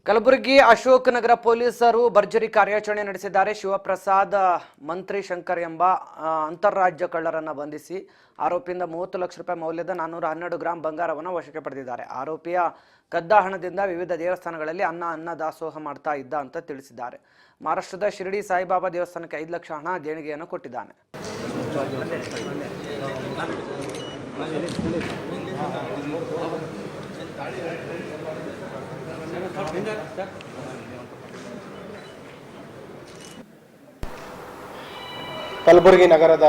ಕಲಬುರಗಿ ಅಶೋಕ್ ನಗರ ಪೊಲೀಸರು ಭರ್ಜರಿ ಕಾರ್ಯಾಚರಣೆ ನಡೆಸಿದ್ದಾರೆ. ಶಿವಪ್ರಸಾದ್ ಮಂತ್ರಿ ಶಂಕರ್ ಎಂಬ ಅಂತಾರಾಜ್ಯ ಕಳ್ಳರನ್ನ ಬಂಧಿಸಿ ಆರೋಪಿಯಿಂದ 30 ಲಕ್ಷ ರೂಪಾಯಿ ಮೌಲ್ಯದ 412 ಗ್ರಾಂ ಬಂಗಾರವನ್ನು ವಶಕ್ಕೆ ಪಡೆದಿದ್ದಾರೆ. ಆರೋಪಿಯ ಕದ್ದ ಹಣದಿಂದ ವಿವಿಧ ದೇವಸ್ಥಾನಗಳಲ್ಲಿ ಅನ್ನ ದಾಸೋಹ ಮಾಡ್ತಾ ಇದ್ದ ಅಂತ ತಿಳಿಸಿದ್ದಾರೆ. ಮಹಾರಾಷ್ಟ್ರದ ಶಿರಡಿ ಸಾಯಿಬಾಬಾ ದೇವಸ್ಥಾನಕ್ಕೆ 5 ಲಕ್ಷ ಹಣ ದೇಣಿಗೆಯನ್ನು ಕೊಟ್ಟಿದ್ದಾನೆ. ಕಲಬುರಗಿ ನಗರದ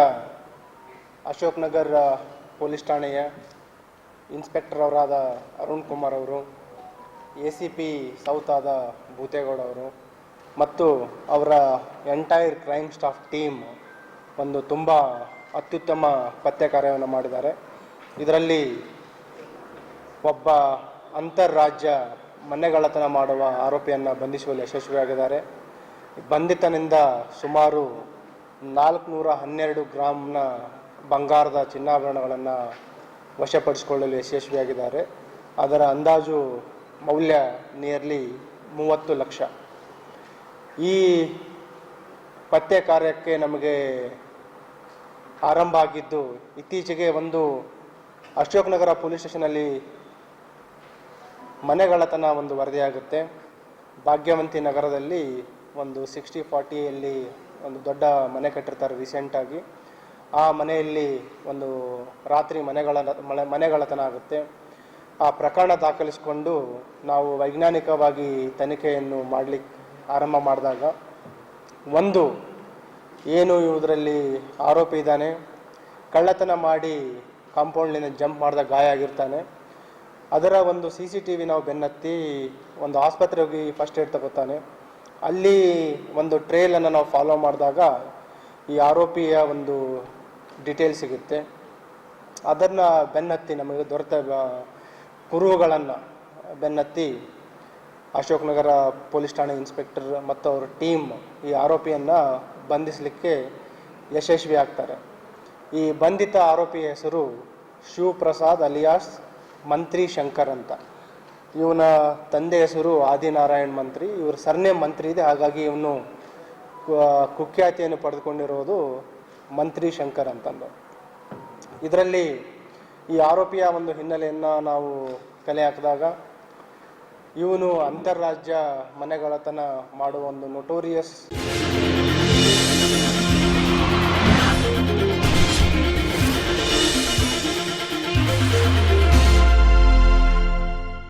ಅಶೋಕ್ ನಗರ್ ಪೊಲೀಸ್ ಠಾಣೆಯ ಇನ್ಸ್ಪೆಕ್ಟರ್ ಅವರಾದ ಅರುಣ್ ಕುಮಾರ್ ಅವರು, ACP ಸೌತ್ ಆದ ಭೂತೇಗೌಡ ಅವರು ಮತ್ತು ಅವರ ಎಂಟೈರ್ ಕ್ರೈಮ್ ಸ್ಟಾಫ್ ಟೀಮ್ ಒಂದು ತುಂಬ ಅತ್ಯುತ್ತಮ ಪತ್ತೆ ಕಾರ್ಯವನ್ನು ಮಾಡಿದ್ದಾರೆ. ಇದರಲ್ಲಿ ಒಬ್ಬ ಅಂತರ್ರಾಜ್ಯ ಮನೆಗಳ್ಳತನ ಮಾಡುವ ಆರೋಪಿಯನ್ನು ಬಂಧಿಸುವಲ್ಲಿ ಯಶಸ್ವಿಯಾಗಿದ್ದಾರೆ. ಬಂಧಿತನಿಂದ ಸುಮಾರು 412 ಗ್ರಾಂನ ಬಂಗಾರದ ಚಿನ್ನಾಭರಣಗಳನ್ನು ವಶಪಡಿಸಿಕೊಳ್ಳಲು ಯಶಸ್ವಿಯಾಗಿದ್ದಾರೆ. ಅದರ ಅಂದಾಜು ಮೌಲ್ಯ ನಿಯರ್ಲಿ 30 ಲಕ್ಷ. ಈ ಪತ್ತೆ ಕಾರ್ಯಕ್ಕೆ ನಮಗೆ ಆರಂಭ ಆಗಿದ್ದು ಇತ್ತೀಚೆಗೆ ಒಂದು ಅಶೋಕ್ ನಗರ ಪೊಲೀಸ್ ಸ್ಟೇಷನಲ್ಲಿ ಮನೆಗಳ್ಳತನ ಒಂದು ವರದಿಯಾಗುತ್ತೆ. ಭಾಗ್ಯವಂತಿ ನಗರದಲ್ಲಿ ಒಂದು 60-40ಯಲ್ಲಿ ಒಂದು ದೊಡ್ಡ ಮನೆ ಕಟ್ಟಿರ್ತಾರೆ ರೀಸೆಂಟಾಗಿ. ಆ ಮನೆಯಲ್ಲಿ ಒಂದು ರಾತ್ರಿ ಮನೆಗಳ್ಳತನ ಆಗುತ್ತೆ. ಆ ಪ್ರಕರಣ ದಾಖಲಿಸಿಕೊಂಡು ನಾವು ವೈಜ್ಞಾನಿಕವಾಗಿ ತನಿಖೆಯನ್ನು ಮಾಡಲಿಕ್ಕೆ ಆರಂಭ ಮಾಡಿದಾಗ ಒಂದು ಏನು ಇದರಲ್ಲಿ ಆರೋಪಿ ಇದ್ದಾನೆ, ಕಳ್ಳತನ ಮಾಡಿ ಕಾಂಪೌಂಡ್ನಿಂದ ಜಂಪ್ ಮಾಡಿದ ಗಾಯ ಆಗಿರ್ತಾನೆ. ಅದರ ಒಂದು CCTV ನಾವು ಬೆನ್ನತ್ತಿ ಒಂದು ಆಸ್ಪತ್ರೆಗೆ ಹೋಗಿ ಫಸ್ಟ್ ಏಡ್ ತಗೋತಾನೆ. ಅಲ್ಲಿ ಒಂದು ಟ್ರೇಲನ್ನು ನಾವು ಫಾಲೋ ಮಾಡಿದಾಗ ಈ ಆರೋಪಿಯ ಒಂದು ಡೀಟೇಲ್ ಸಿಗುತ್ತೆ. ಅದನ್ನು ಬೆನ್ನತ್ತಿ ನಮಗೆ ದೊರೆತ ಕುರುಹುಗಳನ್ನು ಬೆನ್ನತ್ತಿ ಅಶೋಕ್ ನಗರ ಪೊಲೀಸ್ ಠಾಣೆ ಇನ್ಸ್ಪೆಕ್ಟರ್ ಮತ್ತು ಅವರ ಟೀಮ್ ಈ ಆರೋಪಿಯನ್ನು ಬಂಧಿಸಲಿಕ್ಕೆ ಯಶಸ್ವಿ ಆಗ್ತಾರೆ. ಈ ಬಂಧಿತ ಆರೋಪಿಯ ಹೆಸರು ಶಿವಪ್ರಸಾದ್ ಅಲಿಯಾಸ್ ಮಂತ್ರಿ ಶಂಕರ್ ಅಂತ. ಇವನ ತಂದೆ ಹೆಸರು ಆದಿನಾರಾಯಣ್ ಮಂತ್ರಿ. ಇವ್ರ ಸರ್ನೇಮ್ ಮಂತ್ರಿ ಇದೆ, ಹಾಗಾಗಿ ಇವನು ಕುಖ್ಯಾತಿಯನ್ನು ಪಡೆದುಕೊಂಡಿರೋದು ಮಂತ್ರಿ ಶಂಕರ್ ಅಂತಂದು. ಇದರಲ್ಲಿ ಈ ಆರೋಪಿಯ ಒಂದು ಹಿನ್ನೆಲೆಯನ್ನು ನಾವು ಕಲೆ ಹಾಕಿದಾಗ ಇವನು ಅಂತರ್ರಾಜ್ಯ ಮನೆಗಳ್ಳತನ ಮಾಡುವ ಒಂದು ನೊಟೋರಿಯಸ್